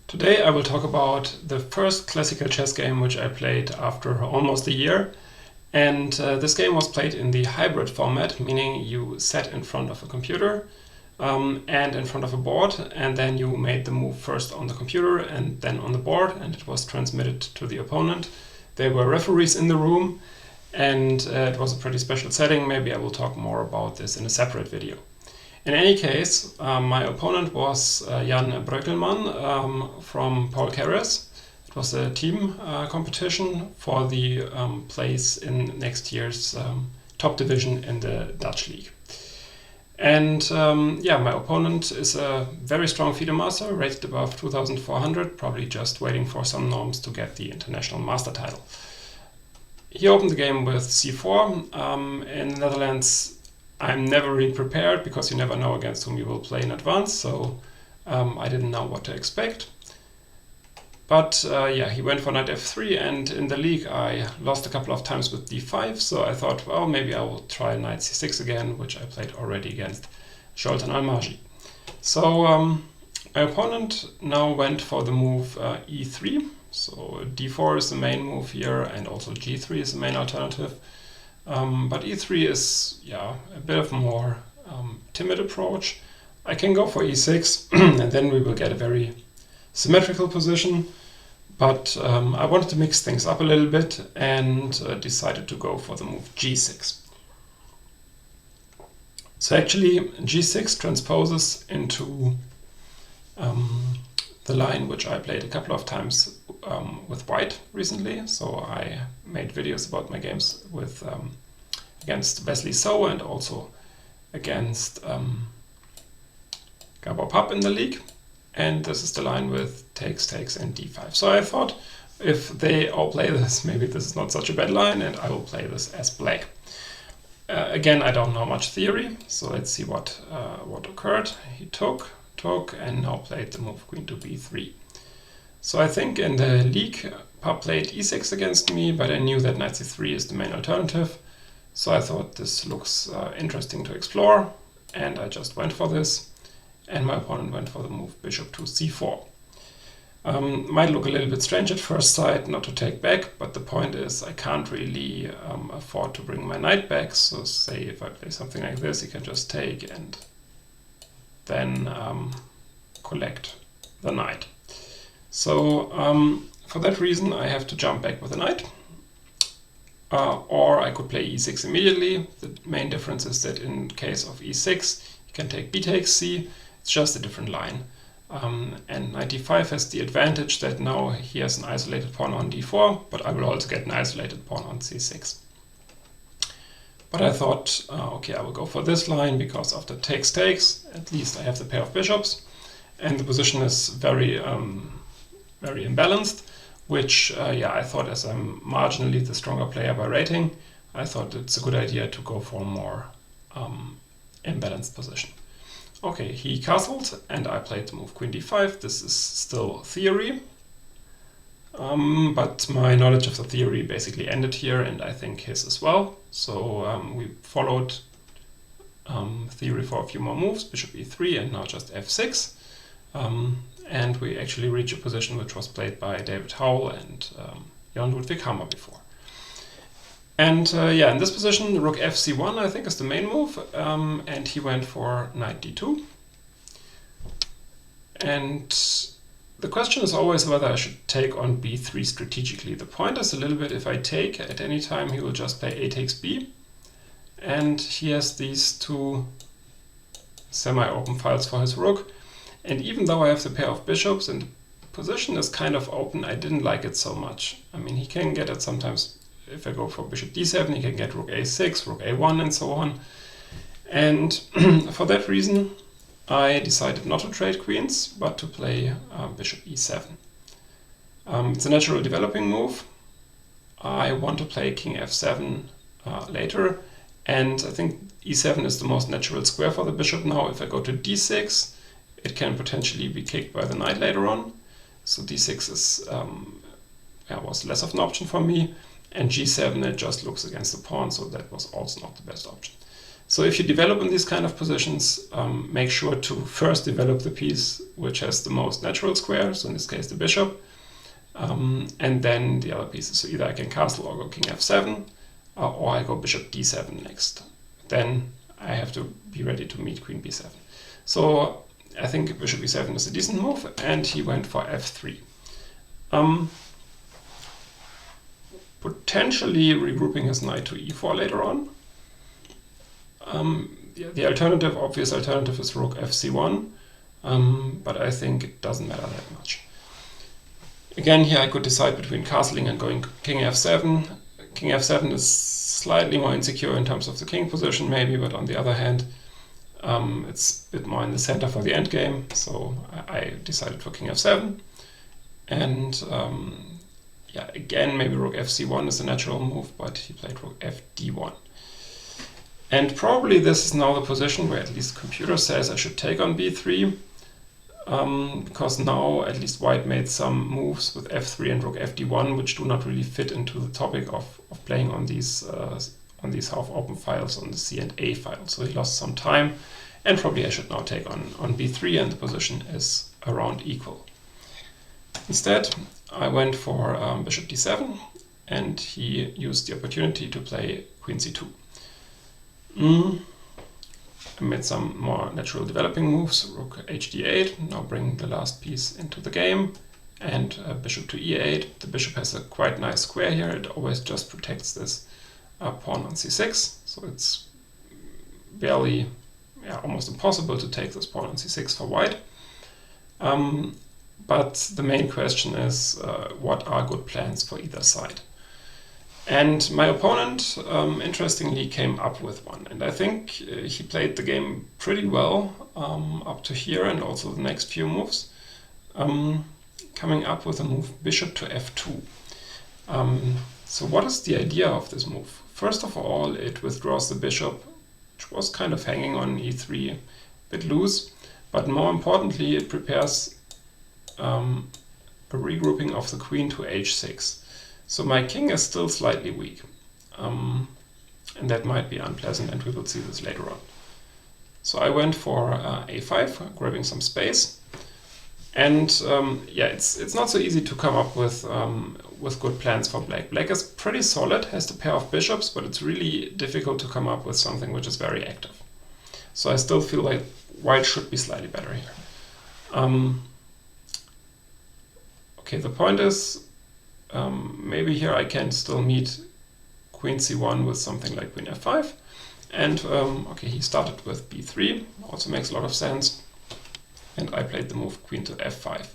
Today I will talk about the first classical chess game which I played after almost a year. And this game was played in the hybrid format, meaning you sat in front of a computer and in front of a board, and then you made the move first on the computer and then on the board, and it was transmitted to the opponent. There were referees in the room, and it was a pretty special setting. Maybe I will talk more about this in a separate video. In any case, my opponent was Breukelman from Paul Keres. It was a team competition for the place in next year's top division in the Dutch league. And my opponent is a very strong FIDE master, rated above 2400, probably just waiting for some norms to get the international master title. He opened the game with c4. In the Netherlands, I'm never really prepared because you never know against whom you will play in advance, so I didn't know what to expect. But he went for knight f3, and in the league I lost a couple of times with d5, so I thought, well, maybe I will try knight c6 again, which I played already against Zoltan Almagi. So my opponent now went for the move e3, so d4 is the main move here, and also g3 is the main alternative. But e3 is a bit of a more timid approach. I can go for e6 and then we will get a very symmetrical position, but I wanted to mix things up a little bit and decided to go for the move g6. So actually g6 transposes into the line which I played a couple of times with white recently. So I made videos about my games with against Wesley So and also against Gabor Papp in the league. And this is the line with takes, and d5. So I thought if they all play this, maybe this is not such a bad line, and I will play this as black. Again, I don't know much theory, so let's see what occurred. He took, and now played the move queen to b3. So I think in the league, Papp played e6 against me, but I knew that knight c3 is the main alternative. So I thought this looks interesting to explore, and I just went for this. And my opponent went for the move bishop to c4. Might look a little bit strange at first sight not to take back, but the point is I can't really afford to bring my knight back. So say if I play something like this, he can just take and then collect the knight. So for that reason I have to jump back with a knight. Or I could play e6 immediately. The main difference is that in case of e6, you can take b takes c. It's just a different line. And knight d5 has the advantage that now he has an isolated pawn on d4, but I will also get an isolated pawn on c6. But I thought, okay, I will go for this line because after takes, at least I have the pair of bishops, and the position is very imbalanced. Which, I thought, as I'm marginally the stronger player by rating, I thought it's a good idea to go for a more imbalanced position. Okay, he castled, and I played the move queen d5. This is still theory, but my knowledge of the theory basically ended here, and I think his as well. So we followed theory for a few more moves, bishop e3, and now just f6. And we actually reach a position which was played by David Howell and Jan Ludwig Hammer before. And in this position, rook fc1 I think is the main move, and he went for knight d2. And the question is always whether I should take on b3 strategically. The point is a little bit, if I take at any time, he will just play a takes b, and he has these two semi-open files for his rook. And even though I have the pair of bishops and the position is kind of open, I didn't like it so much. I mean, he can get it sometimes, if I go for bishop d7, he can get rook a6, rook a1, and so on. And for that reason, I decided not to trade queens, but to play bishop e7. It's a natural developing move. I want to play king f7 later, and I think e7 is the most natural square for the bishop now. If I go to d6, it can potentially be kicked by the knight later on. So d6 is was less of an option for me. And g7, it just looks against the pawn, so that was also not the best option. So if you develop in these kind of positions, make sure to first develop the piece which has the most natural square, so in this case the bishop, and then the other pieces. So either I can castle or go king f7, or I go bishop d7 next. Then I have to be ready to meet queen b7. So I think bishop e7 is a decent move, and he went for f3. Potentially regrouping his knight to e4 later on. The obvious alternative is rook fc1, but I think it doesn't matter that much. Again, here I could decide between castling and going king f7. King f7 is slightly more insecure in terms of the king position maybe, but on the other hand, it's a bit more in the center for the endgame, so I decided for king f7. And yeah, again, maybe rook fc1 is a natural move, but he played rook fd1. And probably this is now the position where at least the computer says I should take on b3, because now at least white made some moves with f3 and rook fd1, which do not really fit into the topic of playing on these half-open files on the C and A file. So he lost some time, and probably I should now take on b3, and the position is around equal. Instead, I went for bishop d7, and he used the opportunity to play queen c2. I made some more natural developing moves, rook hd8, now bring the last piece into the game, and bishop to e8. The bishop has a quite nice square here, it always just protects this pawn on c6, so it's barely, almost impossible to take this pawn on c6 for white. But the main question is, what are good plans for either side? And my opponent, interestingly, came up with one. And I think he played the game pretty well up to here and also the next few moves, coming up with a move bishop to f2. So what is the idea of this move? First of all, it withdraws the bishop, which was kind of hanging on e3, a bit loose. But more importantly, it prepares a regrouping of the queen to h6. So my king is still slightly weak, and that might be unpleasant, and we will see this later on. So I went for a5, grabbing some space, and yeah, it's not so easy to come up with good plans for black. Black is pretty solid, has the pair of bishops, but it's really difficult to come up with something which is very active. So I still feel like white should be slightly better here. Okay, the point is, maybe here I can still meet queen c1 with something like queen f5. And okay, he started with b3, also makes a lot of sense. And I played the move queen to f5.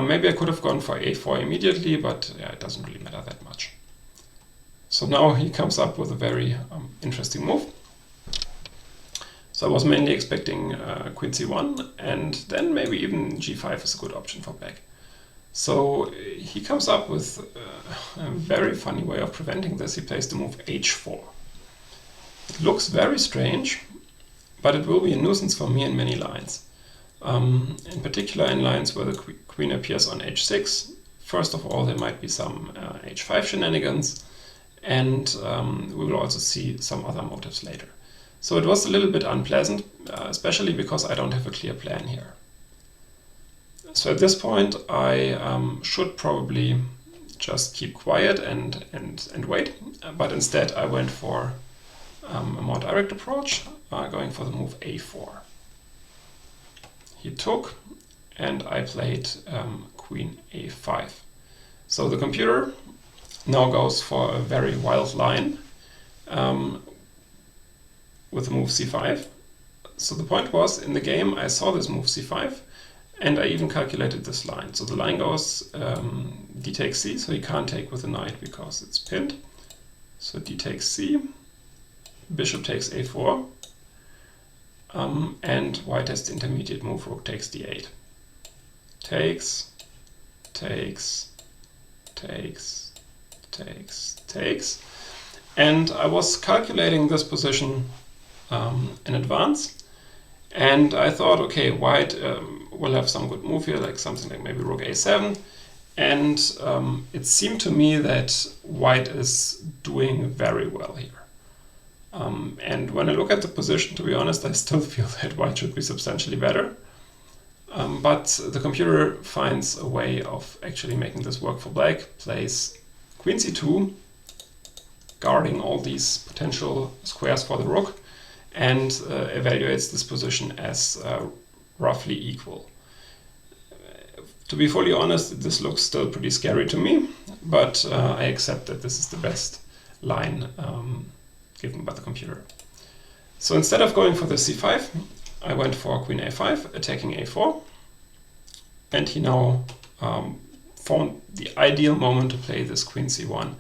Maybe I could have gone for a4 immediately, but yeah, it doesn't really matter that much. So now he comes up with a very interesting move. So I was mainly expecting queen c1, and then maybe even g5 is a good option for black. So he comes up with a very funny way of preventing this. He plays the move h4. It looks very strange, but it will be a nuisance for me in many lines. In particular in lines where the queen appears on h6. First of all, there might be some h5 shenanigans, and we will also see some other motives later. So it was a little bit unpleasant, especially because I don't have a clear plan here. So at this point, I should probably just keep quiet and wait, but instead I went for a more direct approach, going for the move a4. He took, and I played queen a5. So the computer now goes for a very wild line with the move c5. So the point was, in the game I saw this move c5, and I even calculated this line. So the line goes d takes c, so he can't take with the knight because it's pinned. So d takes c, bishop takes a4, and white has the intermediate move, rook takes d8. Takes, takes, takes, takes, takes. And I was calculating this position in advance, and I thought, okay, white will have some good move here, like something like maybe rook a7, and it seemed to me that white is doing very well here. And when I look at the position, to be honest, I still feel that white should be substantially better. But the computer finds a way of actually making this work for black, plays queen c2, guarding all these potential squares for the rook, and evaluates this position as roughly equal. To be fully honest, this looks still pretty scary to me, but I accept that this is the best line given by the computer. So instead of going for the c5, I went for queen a5, attacking a4, and he now found the ideal moment to play this queen c1,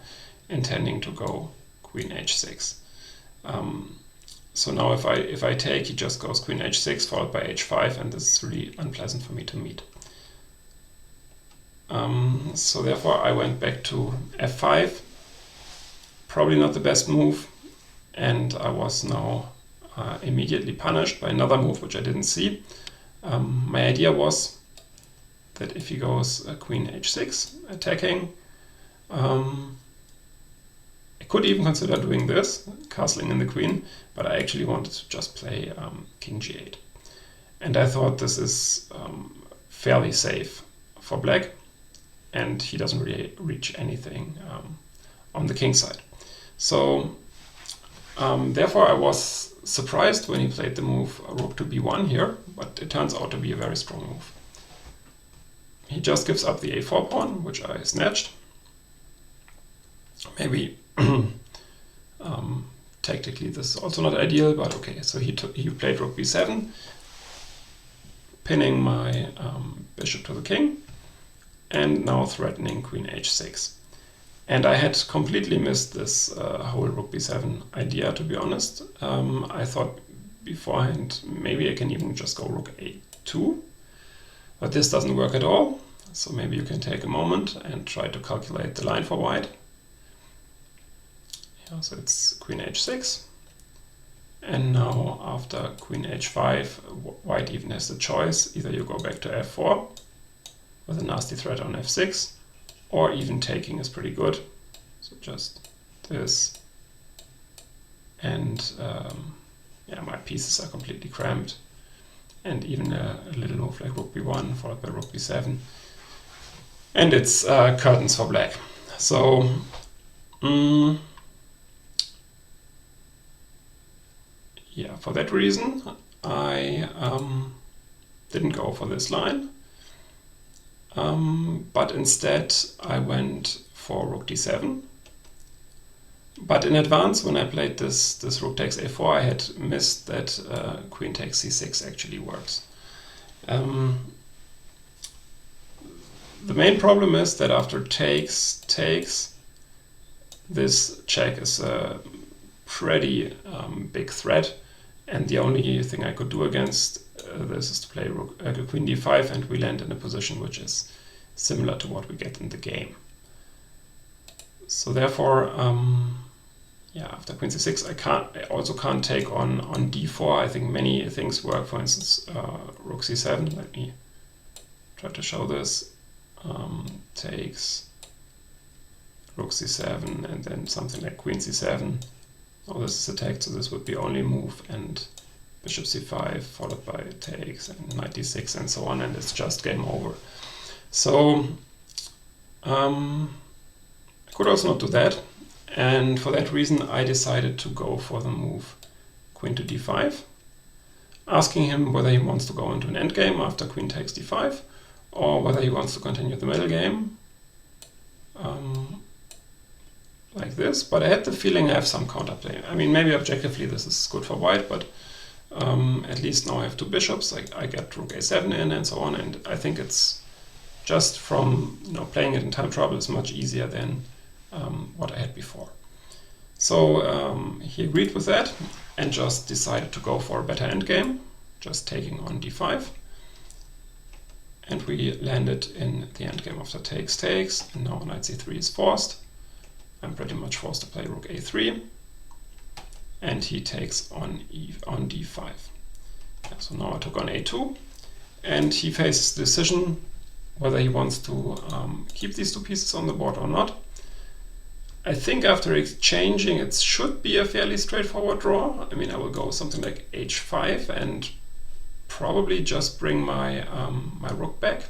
intending to go queen h6. So now if I take, he just goes queen h6 followed by h5, and this is really unpleasant for me to meet. So therefore I went back to f5, probably not the best move, and I was now immediately punished by another move which I didn't see. My idea was that if he goes queen h6 attacking, I could even consider doing this, castling in the queen, but I actually wanted to just play king g8. And I thought this is fairly safe for black, and he doesn't really reach anything on the king side. So therefore I was surprised when he played the move rook to b1 here, but it turns out to be a very strong move. He just gives up the a4 pawn, which I snatched. Maybe tactically this is also not ideal, but okay. So he played rook b7, pinning my bishop to the king, and now threatening queen h6. And I had completely missed this whole rook b7 idea, to be honest. I thought beforehand maybe I can even just go rook a2, but this doesn't work at all. So maybe you can take a moment and try to calculate the line for white. Yeah, so it's queen h6, and now after queen h5, white even has the choice. Either you go back to f4 with a nasty threat on f6, or even taking is pretty good. So just this, and yeah, my pieces are completely cramped, and even a little move like rook b1 followed by rook b7, and it's curtains for black. So yeah, for that reason I didn't go for this line, but instead I went for rook d7. But in advance, when I played this rook takes a4, I had missed that queen takes c6 actually works. The main problem is that after takes, this check is a pretty big threat, and the only thing I could do against this is to play queen d5, and we land in a position which is similar to what we get in the game. So therefore, yeah, after queen c6, I also can't take on d4. I think many things work. For instance, rook c7. Let me try to show this. Takes rook c7, and then something like queen c7. Oh, this is attacked, so this would be only move, and bishop c5 followed by takes, and knight d6, and so on, and it's just game over. So I could also not do that, and for that reason I decided to go for the move queen to d5, asking him whether he wants to go into an endgame after queen takes d5, or whether he wants to continue the middle game like this. But I had the feeling I have some counterplay. I mean, maybe objectively this is good for white, but at least now I have two bishops. I get rook a7 in and so on, and I think it's just from playing it in time trouble is much easier than what I had before. So he agreed with that and just decided to go for a better endgame, just taking on d5. And we landed in the endgame after takes, and now knight c3 is forced. I'm pretty much forced to play rook a3, and he takes on d5. Yeah, so now I took on a2, and he faces the decision whether he wants to keep these two pieces on the board or not. I think after exchanging, it should be a fairly straightforward draw. I mean, I will go something like h5 and probably just bring my my rook back.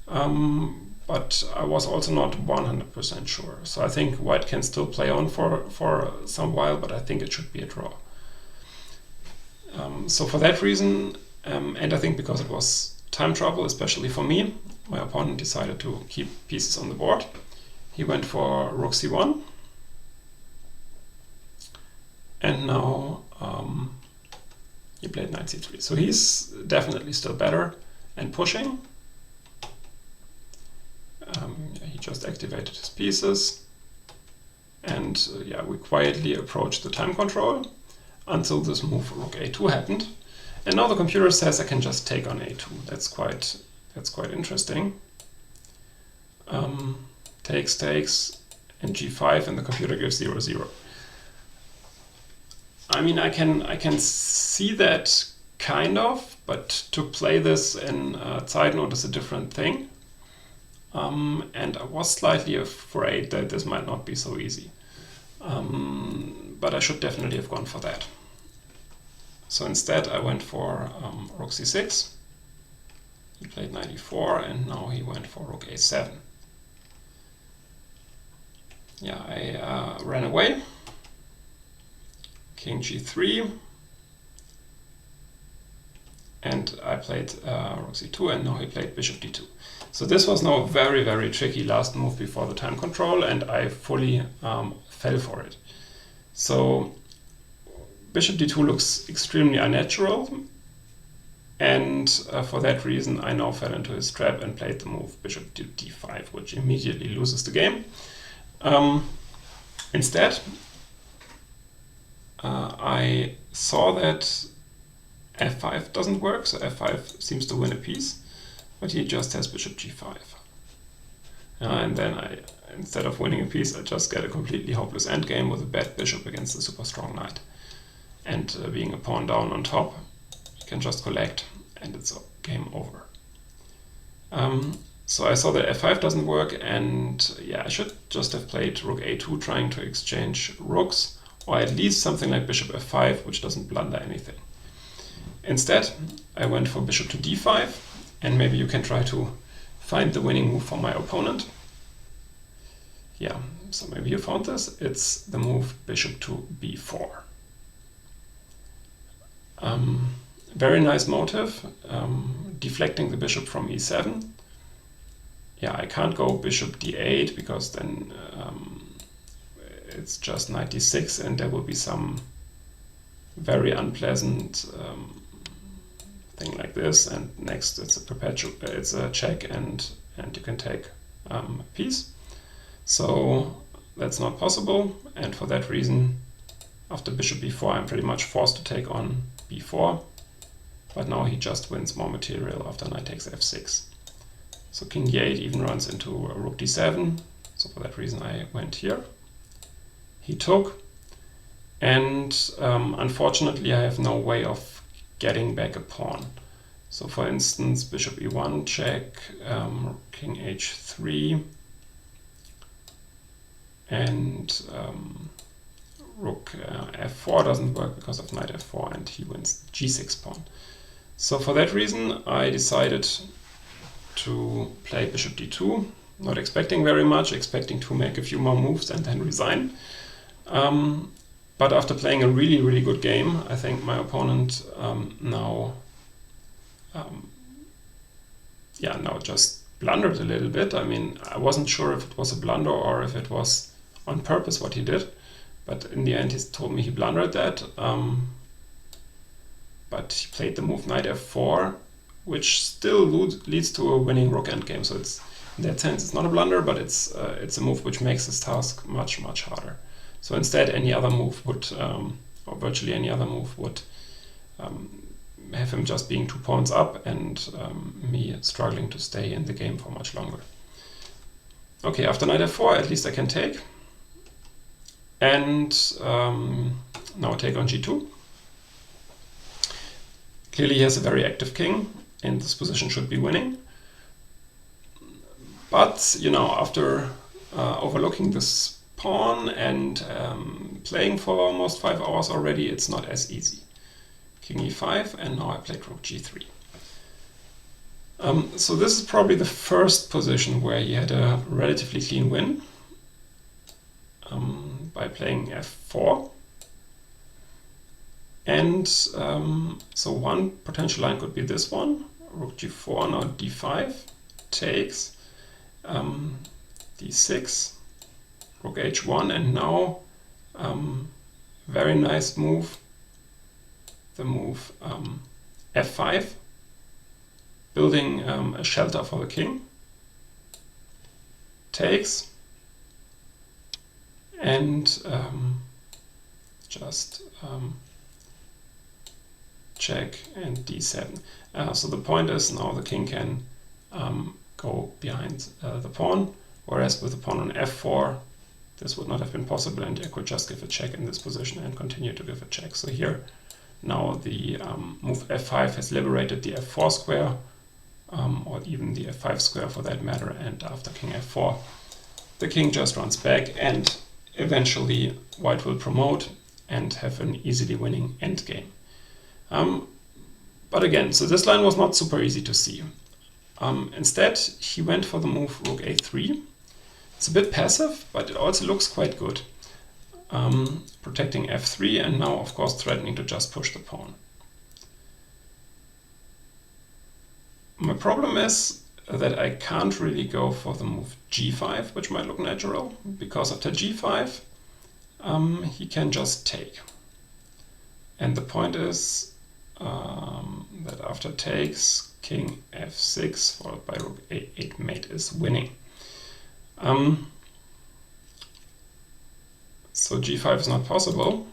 But I was also not 100% sure. So I think white can still play on for some while, but I think it should be a draw. So for that reason, and I think because it was time trouble, especially for me, my opponent decided to keep pieces on the board. He went for rook c1. And now he played knight c3. So he's definitely still better and pushing. He just activated his pieces. And yeah, we quietly approached the time control until this move rook a2 happened. And now the computer says I can just take on a2. That's quite interesting. Takes, and g5, and the computer gives 0-0. I mean, I can see that kind of, but to play this in Zeitnot is a different thing. And I was slightly afraid that this might not be so easy. But I should definitely have gone for that. So instead I went for rook c6. He played knight e4, and now he went for rook a7. Yeah, I ran away. King g3. And I played rook c2, and now he played bishop d2. So this was now a very, very tricky last move before the time control, and I fully fell for it. So bishop d2 looks extremely unnatural, and for that reason I now fell into his trap and played the move bishop to d5, which immediately loses the game. Instead, I saw that f5 doesn't work, so f5 seems to win a piece, but he just has bishop g5. And then instead of winning a piece, I just get a completely hopeless endgame with a bad bishop against a super strong knight. And being a pawn down on top, you can just collect and it's game over. So I saw that f5 doesn't work, and yeah, I should just have played rook a2 trying to exchange rooks, or at least something like bishop f5, which doesn't blunder anything. Instead, I went for bishop to d5, and maybe you can try to find the winning move for my opponent. Yeah, so maybe you found this. It's the move bishop to b4. Very nice motive, deflecting the bishop from e7. Yeah, I can't go bishop d8 because then it's just knight d6, and there will be some very unpleasant thing like this. And next, it's a check, and you can take a piece. So that's not possible, and for that reason, after bishop b4, I'm pretty much forced to take on b4. But now he just wins more material after knight takes f6. So king d8 even runs into rook d7. So for that reason I went here. He took. And unfortunately I have no way of getting back a pawn. So for instance, bishop e1 check, king h3. And rook f4 doesn't work because of knight f4, and he wins g6 pawn. So for that reason I decided to play bishop d2, not expecting very much, expecting to make a few more moves and then resign. But after playing a really, really good game, I think my opponent now just blundered a little bit. I mean, I wasn't sure if it was a blunder or if it was on purpose what he did. But in the end, he told me he blundered that. But he played the move knight f4, which still leads to a winning rook endgame. So it's, in that sense, it's not a blunder, but it's a move which makes his task much, much harder. So instead, any other move would, or virtually any other move would have him just being 2 pawns up, and me struggling to stay in the game for much longer. Okay, after knight f4, at least I can take. And now take on g2. Clearly he has a very active king, and this position should be winning. But, you know, after overlooking this pawn and playing for almost 5 hours already, it's not as easy. King e5, and now I played rook g3. So this is probably the first position where he had a relatively clean win by playing f4. And so one potential line could be this one, rook g4, now d5, takes, d6, rook h1, and now very nice move, the move f5, building a shelter for the king, takes, and just check and d7. So the point is now the king can go behind the pawn, whereas with the pawn on f4 this would not have been possible, and I could just give a check in this position and continue to give a check. So here now the move f5 has liberated the f4 square, or even the f5 square for that matter, and after king f4 the king just runs back, and eventually white will promote and have an easily winning endgame. But again, so this line was not super easy to see. Instead, he went for the move rook a3. It's a bit passive, but it also looks quite good. Protecting f3, and now of course threatening to just push the pawn. My problem is that I can't really go for the move g5, which might look natural, because after g5 he can just take. And the point is that after takes, king f6 followed by rook a8 mate is winning. So g5 is not possible.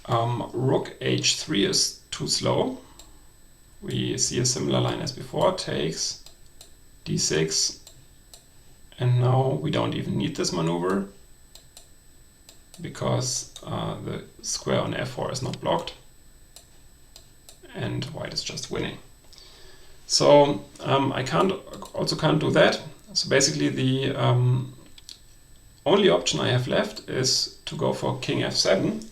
Rook h3 is too slow. We see a similar line as before, takes, d6, and now we don't even need this maneuver because the square on f4 is not blocked and white is just winning. So I also can't do that. So basically the only option I have left is to go for king f7.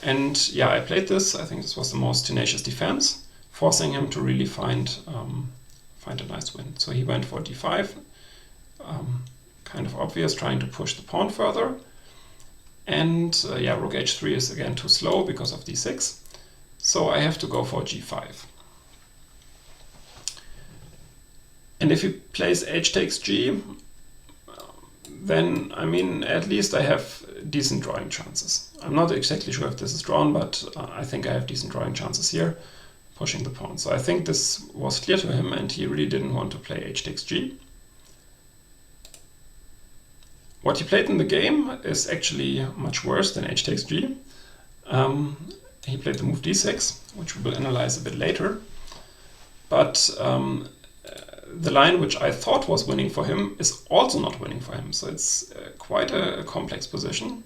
And yeah, I played this. I think this was the most tenacious defense, forcing him to really find a nice win. So he went for d5, kind of obvious, trying to push the pawn further. And yeah, rook h3 is again too slow because of d6. So I have to go for g5. And if he plays h takes g, then, I mean, at least I have decent drawing chances. I'm not exactly sure if this is drawn, but I think I have decent drawing chances here, pushing the pawn. So I think this was clear to him, and he really didn't want to play h takes g. What he played in the game is actually much worse than h takes g. He played the move d6, which we will analyze a bit later. But the line which I thought was winning for him is also not winning for him. So it's quite a complex position.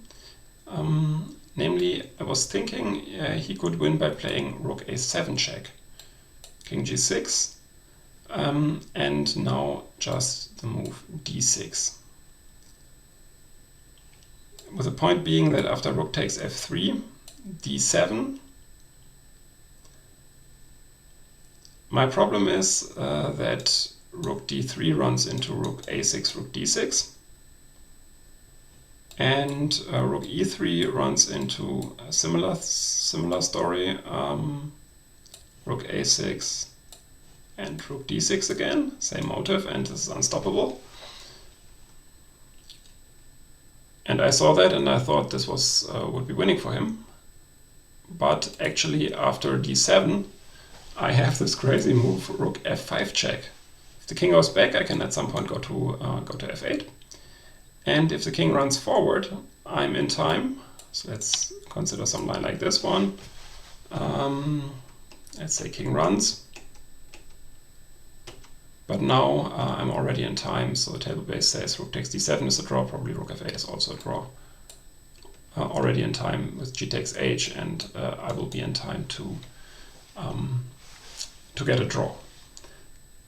Namely, I was thinking he could win by playing rook a7 check, king g6, and now just the move d6. With the point being that after rook takes f3, d7. My problem is that rook d3 runs into rook a6, rook d6, and rook e3 runs into a similar story, rook a6 and rook d6 again, same motive, and this is unstoppable. And I saw that and I thought this was would be winning for him. But actually after d7 I have this crazy move, rook f5 check. If the king goes back, I can at some point go to f8. And if the king runs forward, I'm in time. So let's consider some line like this one. Let's say king runs. But now I'm already in time, so the table base says rook takes d7 is a draw, probably rook f8 is also a draw. Already in time with g takes h, and I will be in time to get a draw.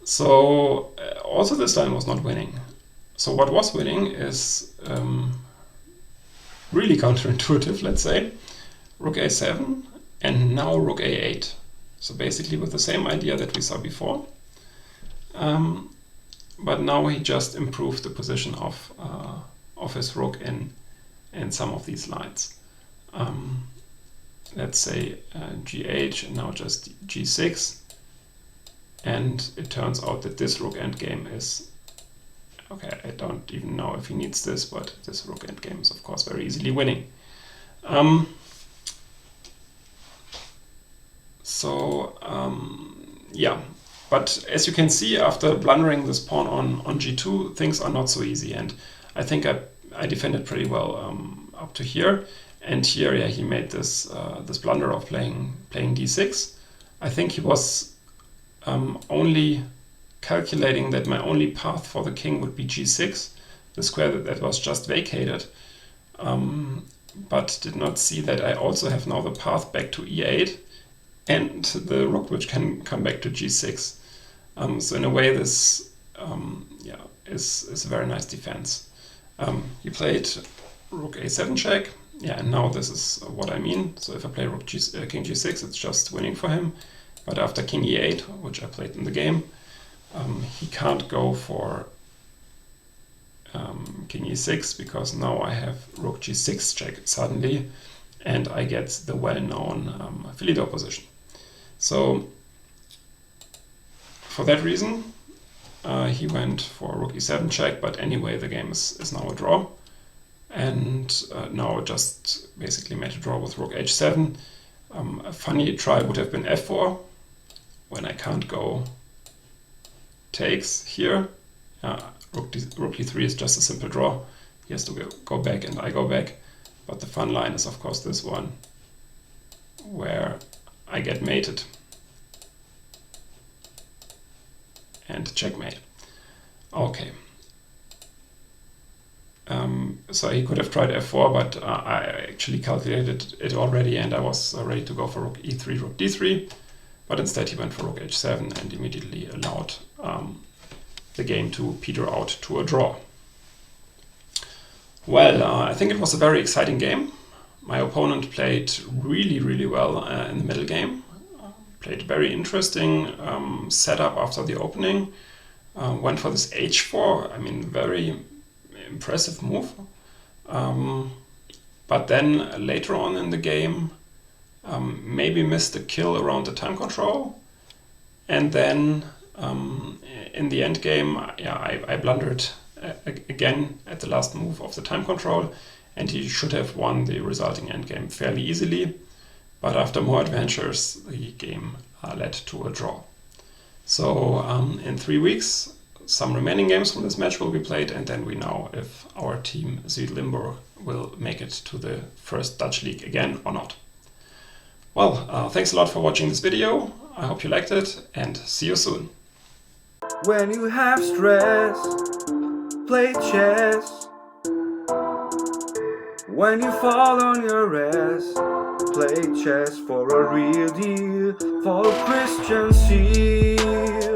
So also this line was not winning. So what was winning is really counterintuitive, let's say. Rook a7 and now Rook a8. So basically with the same idea that we saw before. But now he just improved the position of his rook in some of these lines. Let's say g8 and now just g6. And it turns out that this rook endgame is... Okay, I don't even know if he needs this, but this rook endgame is of course very easily winning. Yeah, but as you can see, after blundering this pawn on g2, things are not so easy, and I think I defended pretty well up to here. And here, yeah, he made this this blunder of playing d6. I think he was only calculating that my only path for the king would be g6, the square that was just vacated, but did not see that I also have now the path back to e8 and the rook which can come back to g6. So in a way this is a very nice defense. He played rook a7 check, yeah, and now this is what I mean. So if I play rook king g6, it's just winning for him. But after king e8, which I played in the game, he can't go for king e6 because now I have rook g6 check suddenly, and I get the well-known Philidor position. So for that reason, he went for rook e7 check, but anyway the game is now a draw. And now just basically made a draw with rook h7. A funny try would have been f4, when I can't go takes here. Rook d3 is just a simple draw. He has to go back and I go back. But the fun line is of course this one, where I get mated. And checkmate. Okay. So he could have tried f4, but I actually calculated it already and I was ready to go for rook e3, rook d3. But instead he went for rook h7 and immediately allowed the game to peter out to a draw. Well, I think it was a very exciting game. My opponent played really well in the middle game. Played very interesting setup after the opening. Went for this h4, I mean, very impressive move. But then later on in the game, maybe missed a kill around the time control. And then in the end game, I blundered again at the last move of the time control, and he should have won the resulting endgame fairly easily. But after more adventures, the game led to a draw. So in 3 weeks, some remaining games from this match will be played, and then we know if our team Zuid-Limburg will make it to the first Dutch league again or not. Well, thanks a lot for watching this video. I hope you liked it, and see you soon. When you have stress, play chess. When you fall on your ass, play chess for a real deal, for Christian Seel.